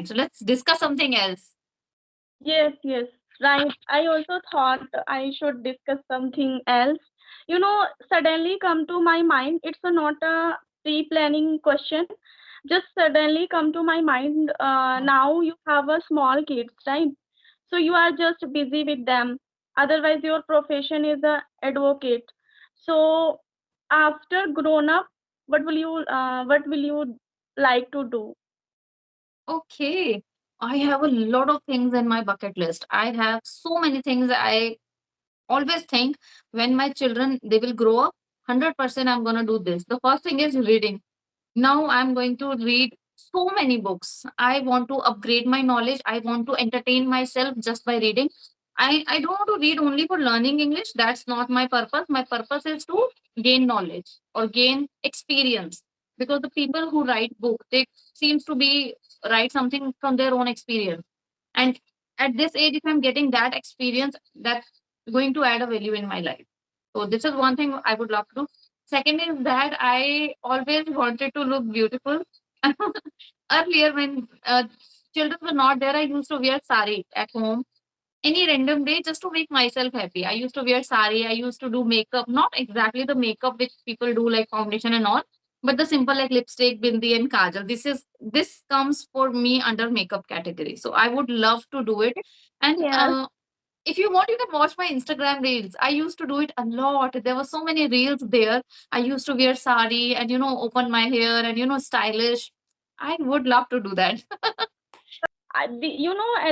mind. So let's discuss something else. Yes, yes, right. I also thought I should discuss something else. Suddenly come to my mind. It's not a pre-planning question. Just suddenly come to my mind. Now you have a small kids, right? So you are just busy with them. Otherwise, your profession is a advocate. So after grown up, what will you like to do? Okay. I have a lot of things in my bucket list. I have so many things. I always think when my children they will grow up, 100% I'm going to do this. The first thing is reading. Now I'm going to read so many books. I want to upgrade my knowledge. I want to entertain myself just by reading. I don't want to read only for learning English. That's not my purpose. My purpose is to gain knowledge or gain experience. Because the people who write book, they seems to be write something from their own experience. And at this age, if I'm getting that experience, that's going to add a value in my life. So this is one thing I would love to do. Second is that I always wanted to look beautiful. Earlier, when children were not there, I used to wear sari at home any random day just to make myself happy. I used to wear sari. I used to do makeup, not exactly the makeup which people do like foundation and all, but the simple like lipstick, bindi, and kajal. This comes for me under makeup category. So I would love to do it. And Yes. if you want, you can watch my Instagram reels. I used to do it a lot. There were so many reels there. I used to wear sari and open my hair and stylish. I would love to do that. As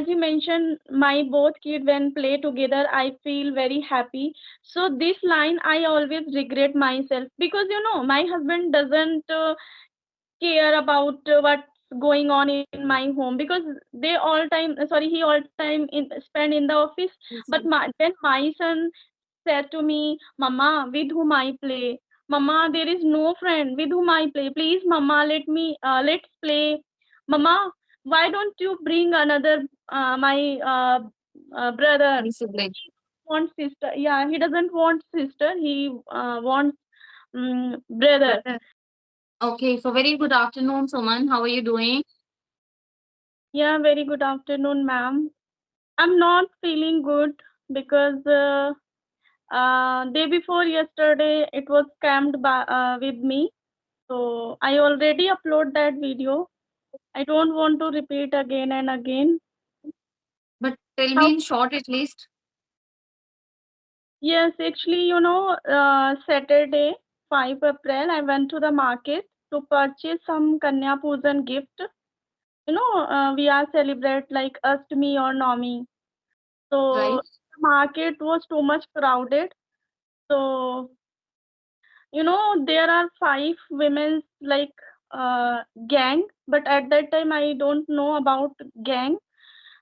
you mentioned, my both kid when play together, I feel very happy. So this line, I always regret myself because my husband doesn't care about what's going on in my home because they all time, sorry, he all time spend in the office. But when my son said to me, "Mama, with whom I play? Mama, there is no friend with whom I play. Please, Mama, let's play. Mama, why don't you bring another my brother? My sibling. Want sister? Yeah, he doesn't want sister. He wants brother. Okay, so very good afternoon, Suman. How are you doing? Yeah, very good afternoon, ma'am. I'm not feeling good because day before yesterday it was scammed with me. So I already upload that video. I don't want to repeat again and again. But tell How? me in short at least. Yes, actually, Saturday, 5 April, I went to the market to purchase some Kanya Pujan gift. We are celebrate like Ashtami or Nami. So Right? the market was too much crowded. So there are five women like gang, but at that time I don't know about gang.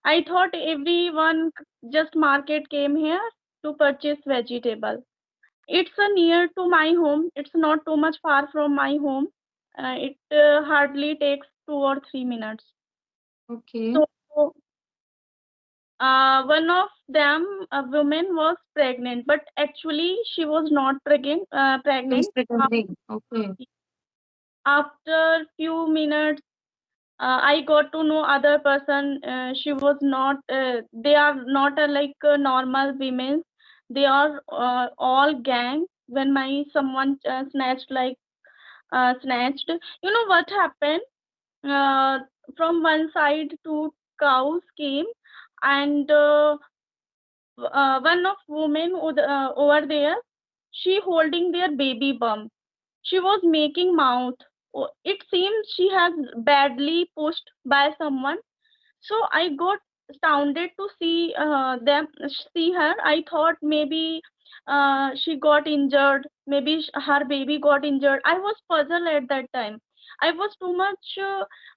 I thought everyone just market came here to purchase vegetable. It's near to my home. It's not too much far from my home. It hardly takes 2 or 3 minutes. Okay. So one of them, a woman, was pregnant, but actually she was not pregnant. She was Pregnant. pretending. Okay. After few minutes, I got to know other person. She was not. They are not like normal women. They are all gang. When my someone snatched. You know what happened? Uh, from one side, two cows came, and one of women over there, she holding their baby bump. She was making mouth. It seems she has badly pushed by someone. So I got astounded to see her. I thought maybe she got injured. Maybe her baby got injured. I was puzzled at that time. I was too much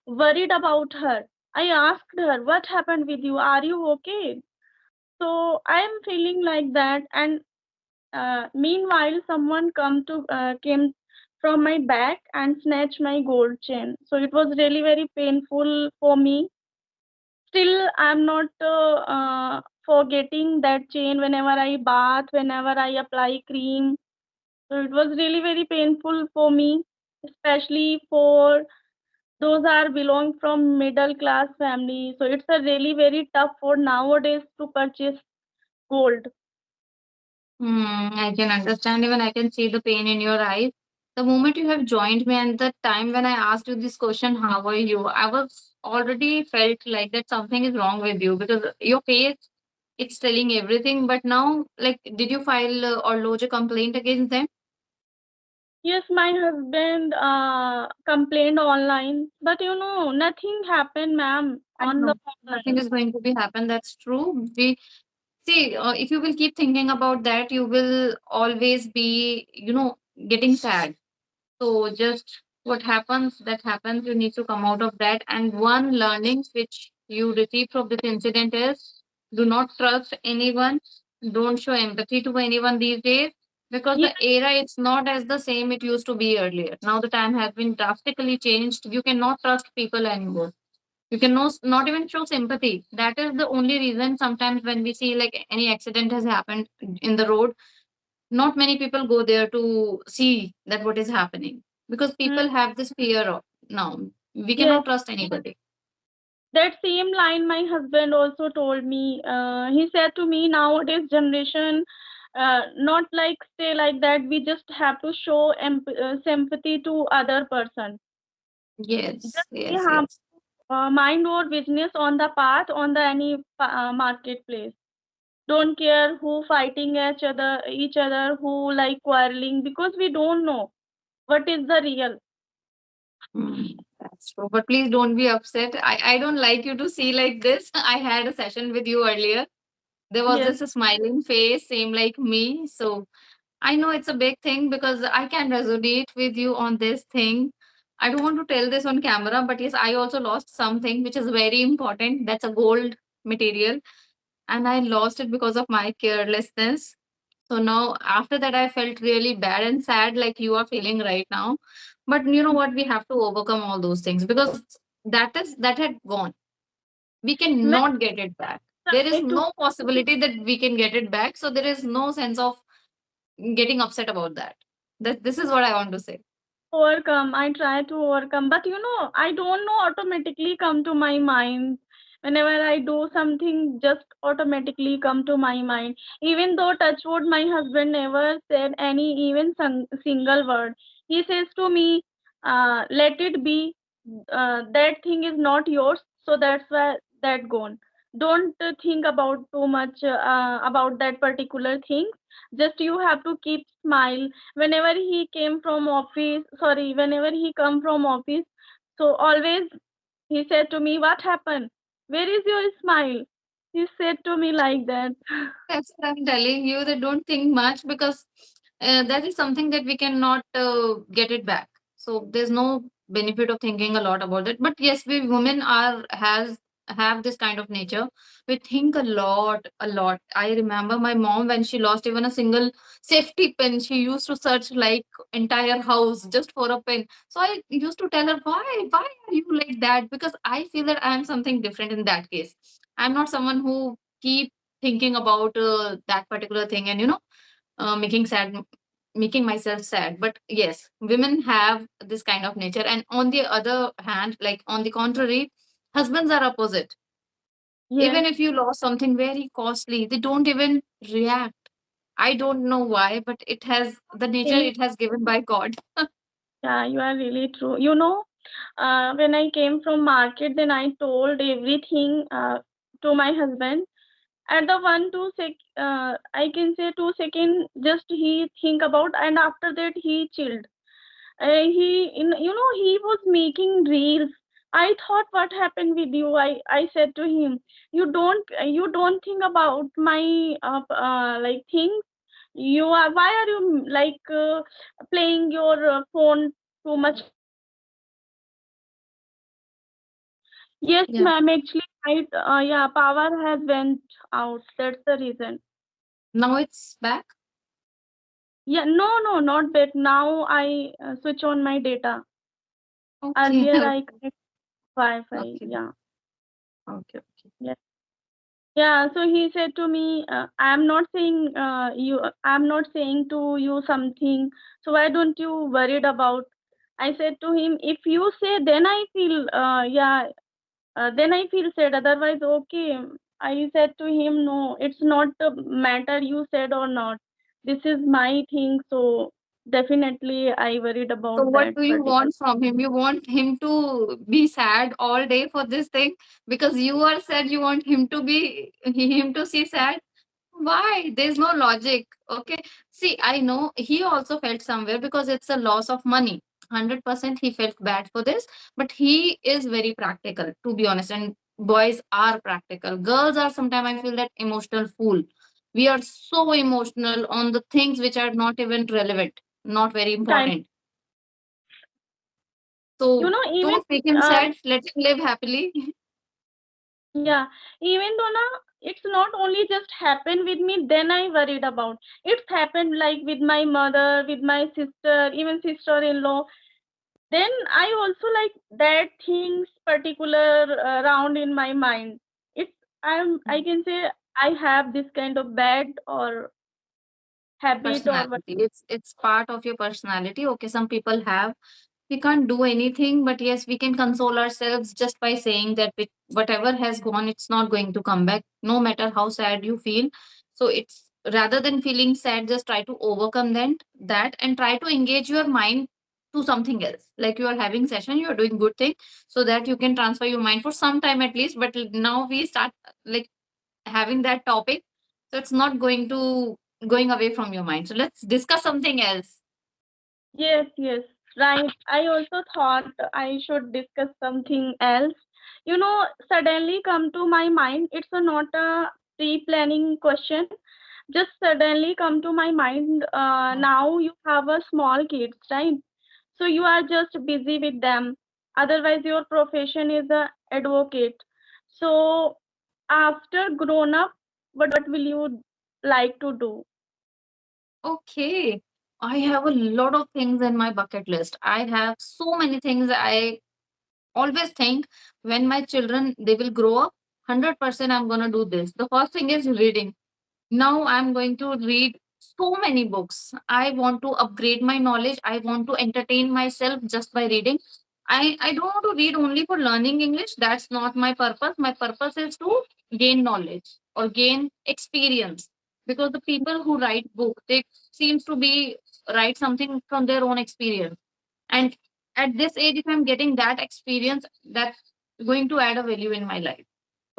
worried about her. I asked her, "What happened with you? Are you okay?" So I am feeling like that, and meanwhile, someone came from my back and snatched my gold chain. So it was really very painful for me. Still, I'm not forgetting that chain whenever I bath, whenever I apply cream. So it was really very painful for me, especially for Those are belong from middle class family, so it's a really very tough for nowadays to purchase gold. I can understand. Even I can see the pain in your eyes. The moment you have joined me and the time when I asked you this question, how are you? I was already felt like that something is wrong with you because your face, it's telling everything. But now, like, did you file or lodge a complaint against them? Yes, my husband complained online, but nothing happened, ma'am, I on the know nothing online. is going to be happen. That's true. We see if you will keep thinking about that, you will always be, getting sad. So just what happens, that happens. You need to come out of that. And one learning which you receive from this incident is do not trust anyone. Don't show empathy to anyone these days because Yes, the era it's not as the same it used to be earlier. Now the time has been drastically changed. You cannot trust people anymore. You can not even show sympathy. That is the only reason sometimes when we see like any accident has happened in the road, not many people go there to see that what is happening because mm, people have this fear of now. We yes. cannot trust anybody. That same line my husband also told me. He said to me, nowadays generation, not like stay like that. We just have to show sympathy to other person. Yes, Just we yes, have yes. mind or business on the path on the any marketplace. Don't care who fighting each other, who like quarreling, because we don't know what is the real. That's true. But please don't be upset. I don't like you to see like this. I had a session with you earlier. There was Yes, this smiling face, same like me. So I know it's a big thing because I can resonate with you on this thing. I don't want to tell this on camera, but yes, I also lost something which is very important. That's a gold material, and I lost it because of my carelessness. So now, after that, I felt really bad and sad, like you are feeling right now. But you know what? We have to overcome all those things because that had gone. We when cannot get it back. There is I to no possibility that we can get it back. So there is no sense of getting upset about that. This is what I want to say. overcome, I try to overcome, but I don't know automatically come to my mind. Whenever I do something, just automatically come to my mind. Even though touchwood, my husband never said any even single word. He says to me, let it be. That thing is not yours, so that's why that gone. Don't think about too much about that particular thing. Just you have to keep smile whenever he came from office, sorry, whenever he come from office. So always he said to me, what happened, where is your smile? He said to me like that. That's what I'm telling you that don't think much because that is something that we cannot get it back. So there's no benefit of thinking a lot about it. But yes, we women are has have this kind of nature. We think a lot, a lot. I remember my mom when she lost even a single safety pin, she used to search like entire house just for a pin. So I used to tell her, why are you like that? Because I feel that I am something different in that case. I'm not someone who keep thinking about that particular thing and making sad making myself sad. But yes, women have this kind of nature, and on the other hand, like on the contrary, husbands are opposite. Yes, Even if you lost something very costly, they don't even react. I don't know why, but it has the nature really, it has given by God. yeah, you are really true. When I came from market, then I told everything to my husband. At the 1 2 sec, I can say 2 second, just he think about, and after that he chilled. He was making reels. I thought, what happened with you? I said to him, you don't think about my like things. Why are you like playing your phone too much? Yes, Yeah. ma'am. Actually, yeah, power has went out. That's the reason. Now it's back. Yeah, no, no, not that. Now I switch on my data. Okay. Earlier I connect Wi-Fi. Okay. Yeah, Okay. Okay. yeah, yeah. So he said to me, "I'm not saying I'm not saying to you something. So why don't you worried about?" I said to him, if you say, then I feel, yeah, then I feel sad. Otherwise, okay. I said to him, no, it's not the matter you said or not. This is my thing, so definitely I worried So about what that do you particular. want from him? You want him to be sad all day for this thing because you are sad. You want him to be him to see sad. Why? There's no logic. Okay. See, I know he also felt somewhere because it's a loss of money. 100% he felt bad for this, but he is very practical, to be honest. And boys are practical. Girls are sometimes, I feel that emotional fool. We are so emotional on the things which are not even relevant, not very Time, important. So even, don't make him uh, sad. Let him live happily. yeah, even though na, it's not only just happened with me, then I worried about. It's happened like with my mother, with my sister, even sister-in-law. Then I also like that things particular round in my mind. It's I can say I have this kind of bad or habit or what. Personality. It's part of your personality. Okay, some people have. We can't do anything, but yes, we can console ourselves just by saying that whatever has gone, it's not going to come back, no matter how sad you feel. So it's rather than feeling sad, just try to overcome that and try to engage your mind to something else. Like you are having session, you are doing good thing, so that you can transfer your mind for some time at least. But now we start like having that topic, so it's not going away from your mind. So let's discuss something else. Yes, yes, right. I also thought I should discuss something else. Suddenly come to my mind. It's not a pre-planning question. Just suddenly come to my mind. Now you have a small kids, right? So you are just busy with them. Otherwise, your profession is a advocate. So after grown up, what will you like to do? Okay. I have a lot of things in my bucket list. I have so many things. I always think when my children they will grow up, 100% I'm going to do this. The first thing is reading. Now I'm going to read so many books. I want to upgrade my knowledge. I want to entertain myself just by reading. I don't want to read only for learning English. That's not my purpose. My purpose is to gain knowledge or gain experience. Because the people who write book, they seems to be write something from their own experience. And at this age, if I'm getting that experience, that's going to add a value in my life.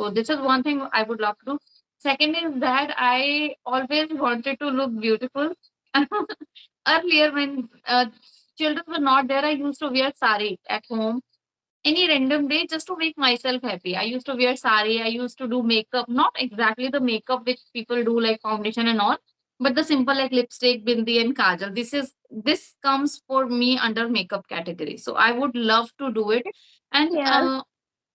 So this is one thing I would love to do. Second is that I always wanted to look beautiful. Earlier, when children were not there, I used to wear sari at home any random day just to make myself happy. I used to wear sari. I used to do makeup, not exactly the makeup which people do like foundation and all, but the simple like lipstick, bindi, and kajal. This comes for me under makeup category. So I would love to do it. And Yeah,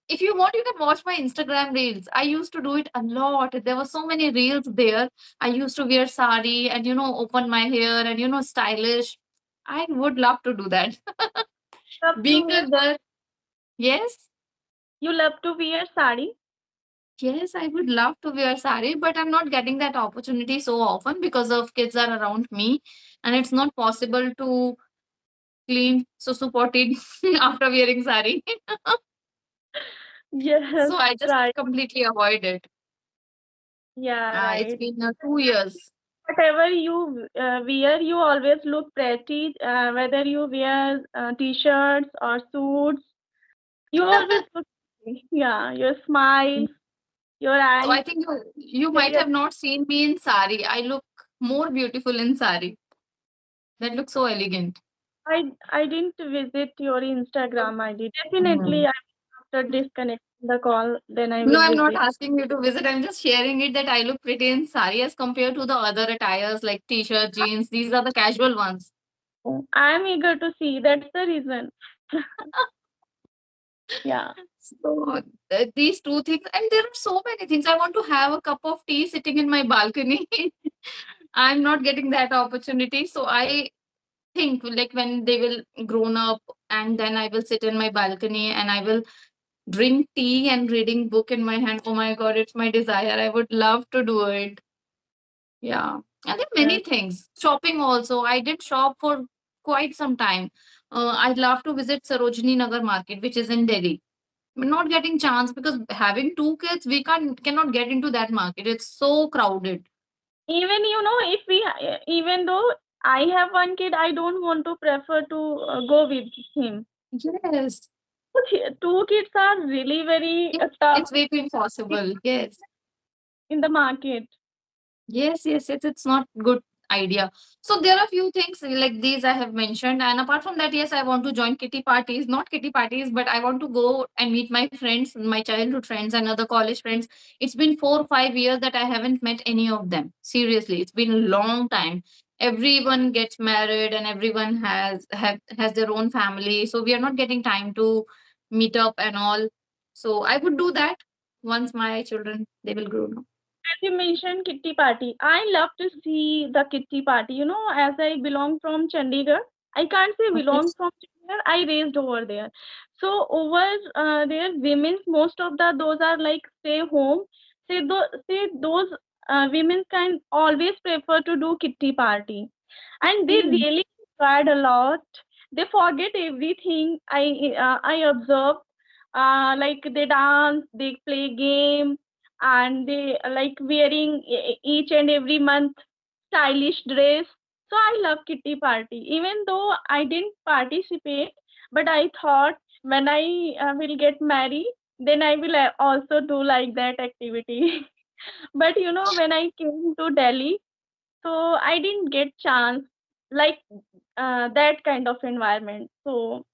if you want, you can watch my Instagram reels. I used to do it a lot. There were so many reels there. I used to wear sari and open my hair and stylish. I would love to do that. love to Being wear. a girl, yes. You love to wear sari. Yes, I would love to wear sari, but I'm not getting that opportunity so often because of kids are around me, and it's not possible to clean susu potted after wearing sari. Yes, So I just right. completely avoid it. Yeah, It's right. been 2 years. Whatever you wear, you always look pretty. Whether you wear t-shirts or suits, you always look pretty. Yeah, your smile, your So I eyes. think you might Very have not seen me in sari. I look more beautiful in sari. That looks so elegant. I didn't visit your Instagram ID. Mhm. Definitely, after disconnecting the call, then I No, will I'm not visit. asking you to visit. I'm just sharing it that I look pretty in sari as compared to the other attires like t-shirt, jeans. These are the casual ones. I'm eager to see. That's the reason. Yeah. So these two things, and there are so many things. I want to have a cup of tea sitting in my balcony. I'm not getting that opportunity. So I think like when they will grown up and then I will sit in my balcony and I will drink tea and reading book in my hand. Oh my god, it's my desire. I would love to do it. Yeah. And there are Yeah. many things. Shopping also. I did shop for quite some time. I'd love to visit Sarojini Nagar market, which is in Delhi. We're not getting chance because having two kids, we cannot get into that market. It's so crowded. Even if even though I have one kid, I don't want to prefer to go with him. Yes, Two kids are really very tough it's way too impossible. Yes. in the market. Yes, it's not good idea. So there are few things like these I have mentioned, and apart from that, yes, I want to join kitty parties, not kitty parties, but I want to go and meet my friends, my childhood friends, and other college friends. It's been 4 or 5 years that I haven't met any of them. Seriously, it's been a long time. Everyone gets married, and everyone has their own family, so we are not getting time to meet up and all. So I would do that once my children they will grow up. As you mentioned kitty party, I love to see the kitty party. As I belong from Chandigarh, I can't say Okay. belong from Chandigarh. I raised over there. So over there, women's most of the those are like stay home. Say those women can always prefer to do kitty party, and they Okay. really tried a lot. They forget everything. I observed. Like they dance, they play game, and they like wearing each and every month stylish dress. So I love kitty party. Even though I didn't participate, but I thought when I will get married, then I will also do like that activity. But when I came to Delhi, so I didn't get chance like that kind of environment. So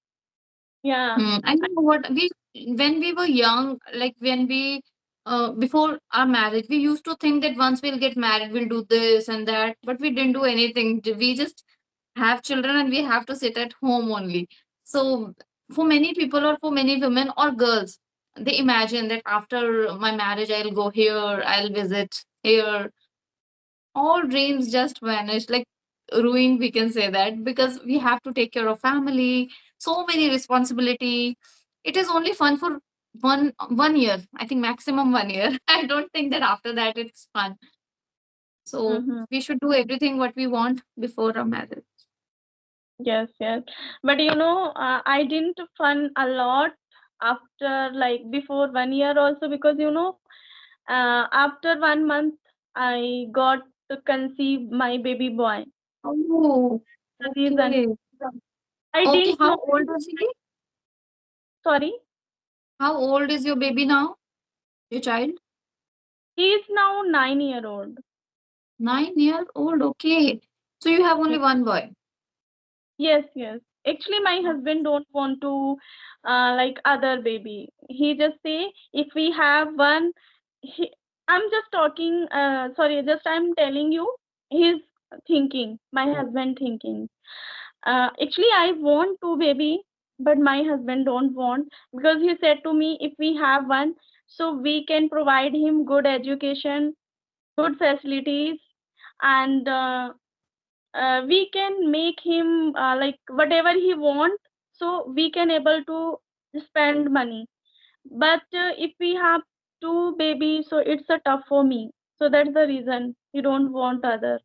yeah. I know what we when we were young, like when we before our marriage, we used to think that once we'll get married, we'll do this and that, but we didn't do anything. We just have children and we have to sit at home only. So for many people or for many women or girls, they imagine that after my marriage, I'll go here, I'll visit here, all dreams just vanish like ruined, we can say that, because we have to take care of family, so many responsibility. It is only fun for one year, I think maximum 1 year. I don't think that after that it's fun. So Mm-hmm. we should do everything what we want before a marriage. Yes, yes. But I didn't fun a lot after like before 1 year also, because after 1 month I got to conceive my baby boy. Oh, The reason okay. I Okay, didn't how know. old is he? Sorry, How old is your baby now, your child? he is now 9 year old. 9 year old, okay. So you have only one boy. Yes, yes. Actually, my husband don't want to like other baby. He just say if we have one, he, I'm just talking. Sorry, just I'm telling you his thinking. My husband thinking. Actually, I want two baby, but my husband don't want, because he said to me if we have one, so we can provide him good education, good facilities, and we can make him like whatever he want, so we can able to spend money. But if we have two babies, so it's a tough for me. So that's the reason he don't want other.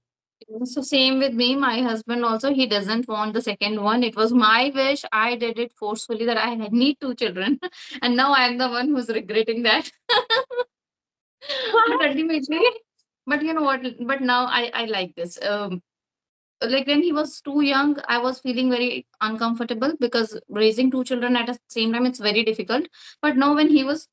So same with me. My husband also, he doesn't want the second one. It was my wish. I did it forcefully that need two children, and now I'm the one who's regretting that. But ultimately, but you know what? But now I like this. Like when he was too young, I was feeling very uncomfortable because raising two children at the same time it's very difficult. But now when he is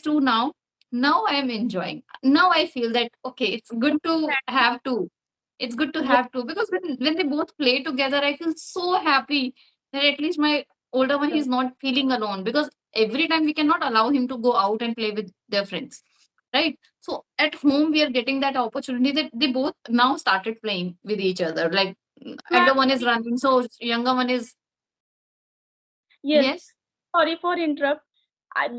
two now. Now I am enjoying. Now I feel that okay, it's good to have two. It's good to Yeah, have two because when they both play together, I feel so happy that at least my older one is not feeling alone, because every time we cannot allow him to go out and play with their friends, right? So at home we are getting that opportunity that they both now started playing with each other. Like yeah. elder one is running, so younger one is Yes, yes. sorry for interrupt. As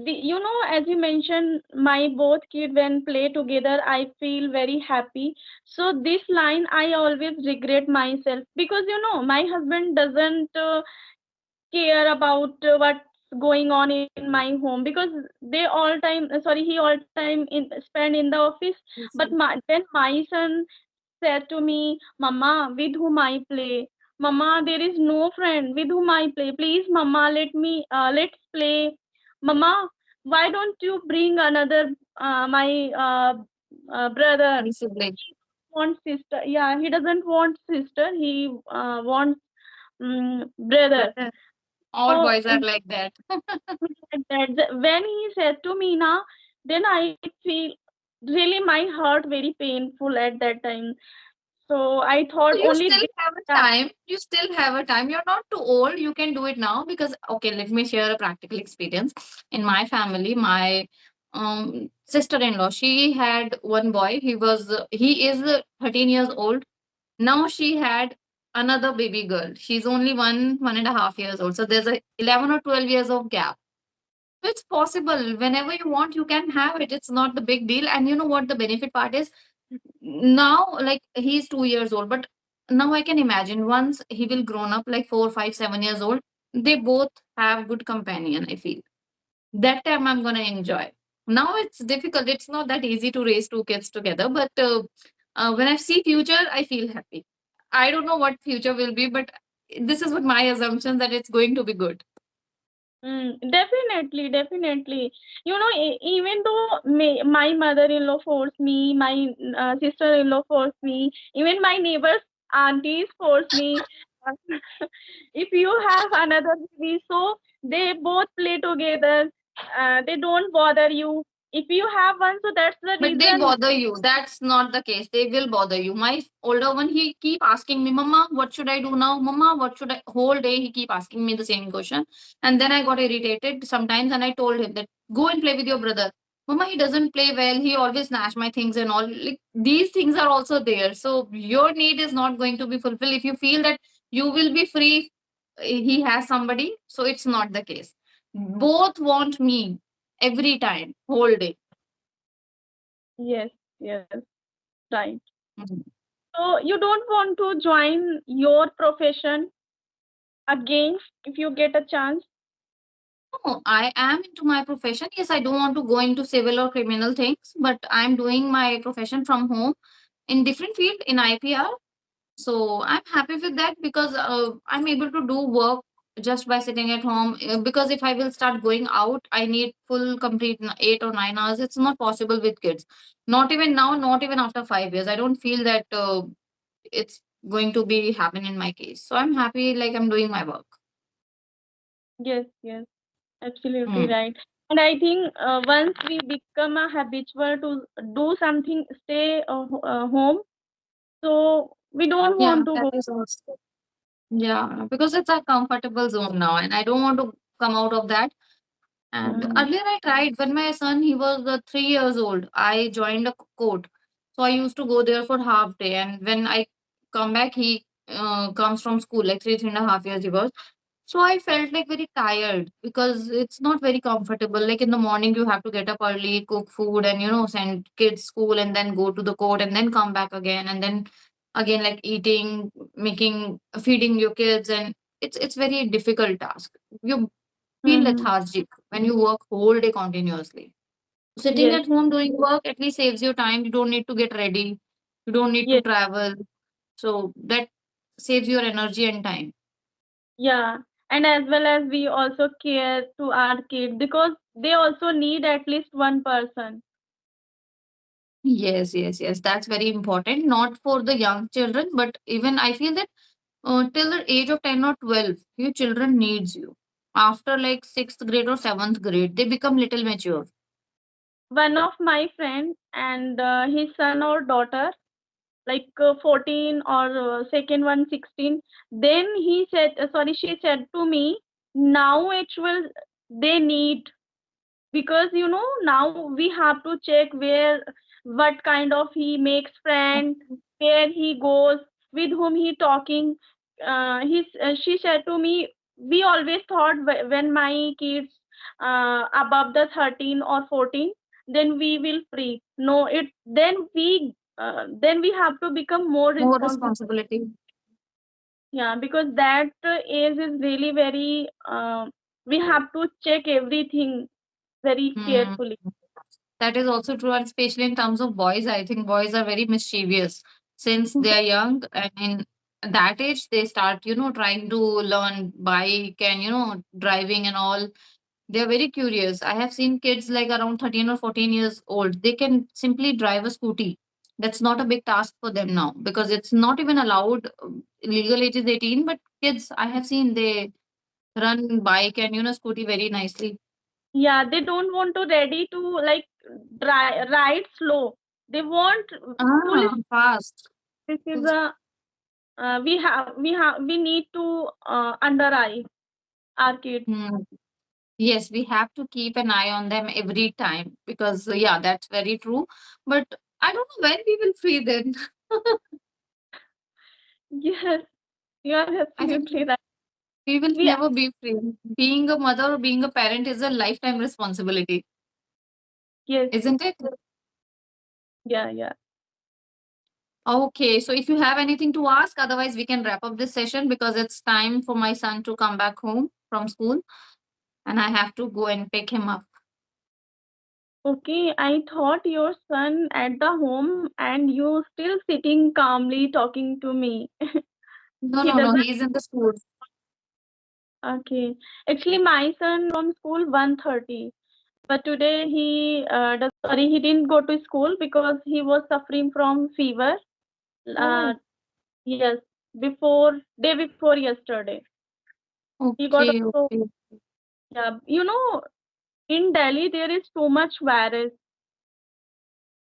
you mentioned, my both kid when play together, I feel very happy. So this line I always regret myself, because my husband doesn't care about what's going on in my home, because they all time sorry he all time in spend in the office. Yes, But yes. when my son said to me, mama, with whom I play, Mama, there is no friend with whom I play. Please, Mama, let's play. Mama, why don't you bring another, my brother? My sibling. He wants sister. Yeah, he doesn't want sister. He wants brother. But all So boys are like that. when he said to me, na, then I feel really my heart very painful at that time. So I thought You only still this. have a Yeah. time. You still have a time. You're not too old. You can do it now because, okay, let me share a practical experience. In my family, my sister-in-law, she had one boy. He is 13 years old. Now she had another baby girl. She's only 1.5 years old. So there's a 11 or 12 years of gap. It's possible. Whenever you want, you can have it. It's not the big deal. And you know what the benefit part is? Now, like he's 2 years old, but now I can imagine once he will grown up like 4, 5, 7 years old, they both have good companion, I feel. That time I'm gonna enjoy. Now it's difficult. It's not that easy to raise two kids together, but when I see future, I feel happy. I don't know what future will be, but this is what my assumption that it's going to be good. Definitely, definitely. You know, even though my mother-in-law forced me, my sister-in-law forced me, even my neighbors' aunties forced me. uh, if you have another baby, so they both play together. They don't bother you. If you have one, so that's the But they reason. bother you. That's not the case. They will bother you. My older one, he keep asking me, Mama, what should I do now? Mama, what should I? Whole day he keep asking me the same question. And then I got irritated sometimes and I told him that go and play with your brother. Mama, he doesn't play well. He always snatch my things and all. Like these things are also there. So your need is not going to be fulfilled. If you feel that you will be free, he has somebody. So it's not the case. Both want me every time, whole day. Yes, yes, right. Mhm. So you don't want to join your profession again if you get a chance. No, I am into my profession. Yes, I don't want to go into civil or criminal things, but I'm doing my profession from home in different field in IPR. So I'm happy with that because I'm able to do work just by sitting at home. Because if I will start going out, I need full complete 8 or 9 hours. It's not possible with kids. Not even now, not even after 5 years. I don't feel that it's going to be happen in my case. So I'm happy like I'm doing my work. Yes, yes. Absolutely Hmm. right. And I think once we become a habitual to do something, stay home, so we don't Yeah, want to that go. is also. Yeah, because it's a comfortable zone now, and I don't want to come out of that. And Mm, earlier, I tried when my son he was 3 years old. I joined a court, so I used to go there for half day. And when I come back, he comes from school like 3.5 years he was. So I felt like very tired because it's not very comfortable. Like in the morning, you have to get up early, cook food, and send kids school, and then go to the court, and then come back again, and then again like eating, making, feeding your kids, and it's very difficult task. You feel mm, lethargic when you work whole day continuously. Sitting yes, at home doing work at least saves you time. You don't need to get ready. You don't need to yes, travel. So that saves your energy and time. yeah. And as well as we also care to our kids because they also need at least one person. Yes, yes, yes. That's very important. Not for the young children, but even I feel that till the age of 10 or 12, your children needs you. After like sixth grade or seventh grade, they become little mature. One of my friend and his son or daughter, like 14 or second one 16, then he said sorry she said to me, now actual they need, because now we have to check where what kind of he makes friend, where he goes, with whom he talking. She said to me, we always thought when my kids above the 13 or 14, then we will free. No, it then we have to become more More responsible. responsibility. Yeah, because that age is really very we have to check everything very Hmm. carefully. That is also true, and especially in terms of boys, I think boys are very mischievous since they are young. I mean, at that age they start, trying to learn bike and, driving and all. They're very curious. I have seen kids like around 13 or 14 years old. They can simply drive a scooty. That's not a big task for them now because it's not even allowed. Legal age is 18, but kids I have seen they run bike and, scooty very nicely. Yeah, they don't want to ready to like ride slow. They want full. Fast. This is a we need to under eye our kids. Hmm. Yes, we have to keep an eye on them every time because, yeah, that's very true. But I don't know when we will free them. Yes, you are I think absolutely right. we will We never be free. Being a mother or being a parent is a lifetime responsibility, yes, isn't it? yeah, yeah. Okay, so if you have anything to ask, otherwise we can wrap up this session because it's time for my son to come back home from school and I have to go and pick him up. Okay, I thought your son at the home and you still sitting calmly talking to me. No, He no, no, doesn't. he's in the school. Okay, actually, my son from school 1:30. But today he didn't go to school because he was suffering from fever. Uh, Oh, yes, day before yesterday. He got okay, also, okay. yeah, in Delhi there is too much virus.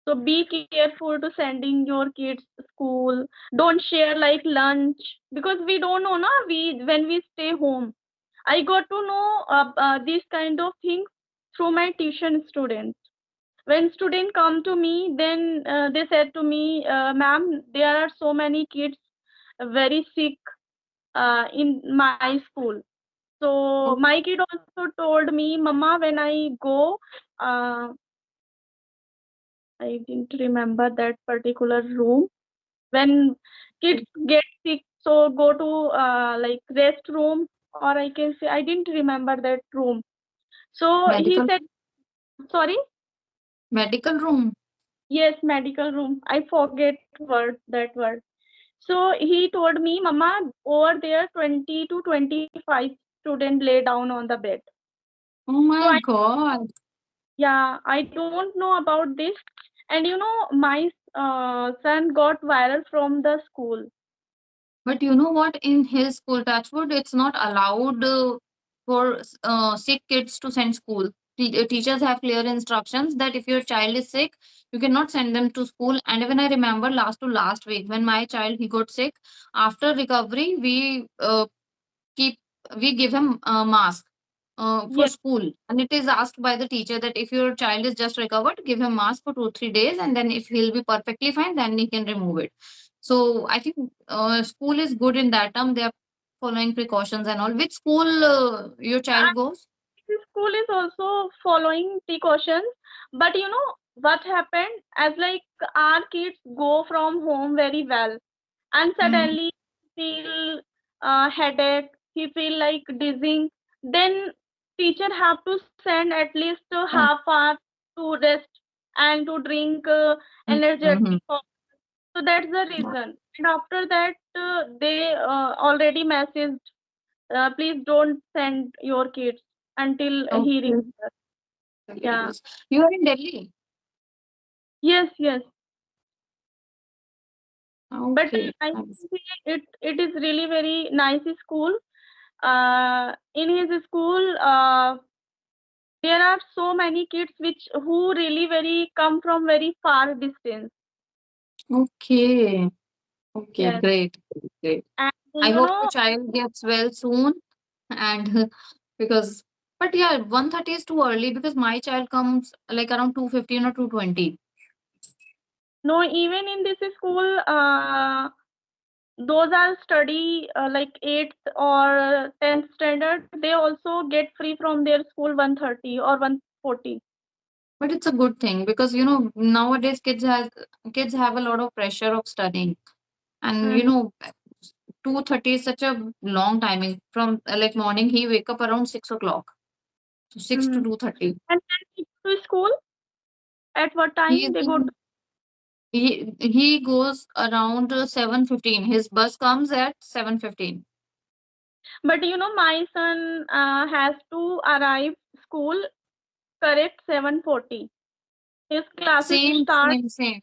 So be careful to sending your kids to school. Don't share like lunch because we don't know na we when we stay home. I got to know these kind of things through my tuition students. When students come to me, then they said to me, "Ma'am, there are so many kids very sick in my school." So Oh, my kid also told me, "Mama, when I go, uh, I didn't remember that particular room. When kids get sick, so go to like rest room, or I can say I didn't remember that room." So he medical, said, "Sorry." medical room. Yes, medical room. I forget that word. So he told me, Mama, over there 20 to 25 students lay down on the bed. Oh So my God. I don't know about this. And my son got viral from the school. But you know what? In his school, Touchwood, it's not allowed for sick kids to send school. Teachers have clear instructions that if your child is sick, you cannot send them to school. And even I remember last to last week when my child he got sick. After recovery, keep we give him a mask for Yes, school, and it is asked by the teacher that if your child is just recovered, give him mask for 2 3 days, and then if he'll be perfectly fine, then he can remove it. So I think school is good in that term. They are following precautions and all. Which school your child goes? the school is also following precautions, but what happened as like our kids go from home very well, and Mm, suddenly feel headache, he feel like dizzying, then teacher have to send at least half oh, hour to rest and to drink mhm. energetic. So that's the reason. And after that, they already messaged, please don't send your kids until he Okay. recovers. Yeah. Recovers. You are in Delhi. Yes, yes. But Okay. I Nice. think it is really very nice school. In his school, there are so many kids which who really very come from very far distance. Okay. Okay. Yes, Great. Great. and I hope your child gets well soon. And because, but yeah, 1:30 is too early because my child comes like around 2:15 or 2:20. no, even in this school, those are study like 8th or 10th standard. They also get free from their school 1:30 or 1:40. But it's a good thing because nowadays kids have a lot of pressure of studying, and Mm-hmm. 2:30 is such a long timing from like morning. He wake up around 6 o'clock, so 6 to Mm-hmm. 2:30. And then they go to school at what He time is they go to? in He goes around 7:15. His bus comes at 7:15. But you know, my son has to arrive school correct 7:40. His classes Same, start. same, same.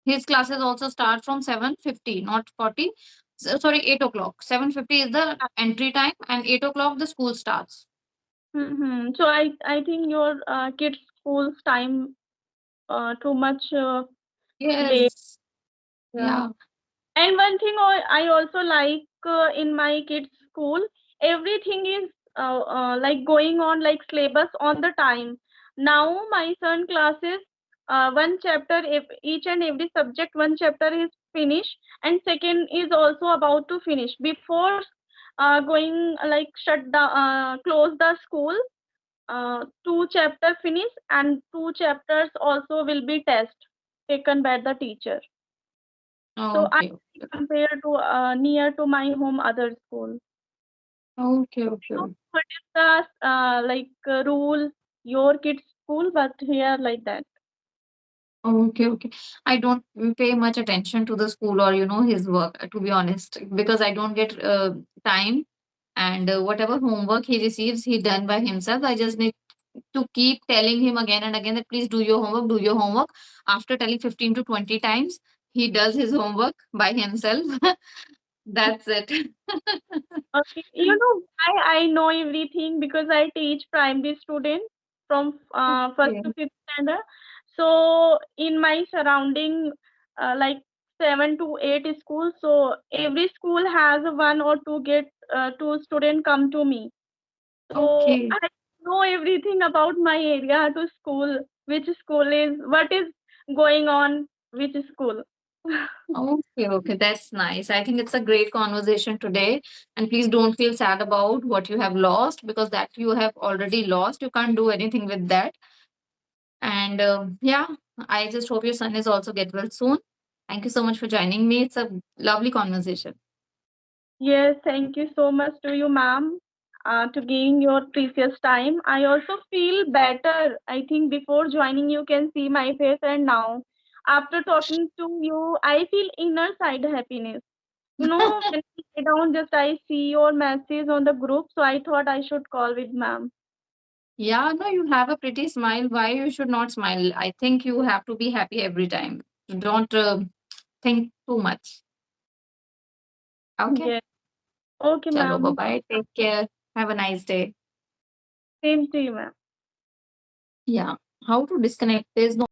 His classes also start from 7:50, not 40. Sorry, 8 o'clock. 7:50 is the entry time, and 8 o'clock the school starts. Mm-hmm. So I think your kids' school's time too much late. Yes. Yeah. Yeah. And one thing I also like in my kids' school, everything is like going on like syllabus on the time. Now my son classes one chapter, if each and every subject one chapter is finished, and second is also about to finish. Before going like shut down, close the school, two chapter finish and two chapters also will be test taken by the teacher. So I Okay. compare to near to my home other school. Okay. You know Okay. what is the rule your kids school, but here like that. Okay, okay. I don't pay much attention to the school or his work, to be honest, because I don't get time, and whatever homework he receives, he done by himself. I just need to keep telling him again and again that please do your homework, do your homework. After telling 15 to 20 times, he does his homework by himself. That's it. Okay, you know I know everything because I teach primary students from first Okay. to fifth standard. So in my surrounding, like 7 to 8 schools, so every school has one or two get two student come to me. So Okay. I know everything about my area to school, which school is, what is going on, which school. Okay, okay, that's nice. I think it's a great conversation today. And please don't feel sad about what you have lost, because that you have already lost. You can't do anything with that. And yeah, I just hope your son is also get well soon. Thank you so much for joining me. It's a lovely conversation. Yes, thank you so much to you, ma'am, to giving your precious time. I also feel better. I think before joining, you can see my face, and now, after talking to you, I feel inner side happiness. You know, when I sit down, just I see your message on the group, so I thought I should call with ma'am. Yeah, no, you have a pretty smile. Why you should not smile? I think you have to be happy every time. Don't think too much. Okay. Yes. Okay, Chalo, bye ma'am. bye. Take care. Have a nice day. Same to you, ma'am. Yeah. How to disconnect? There's no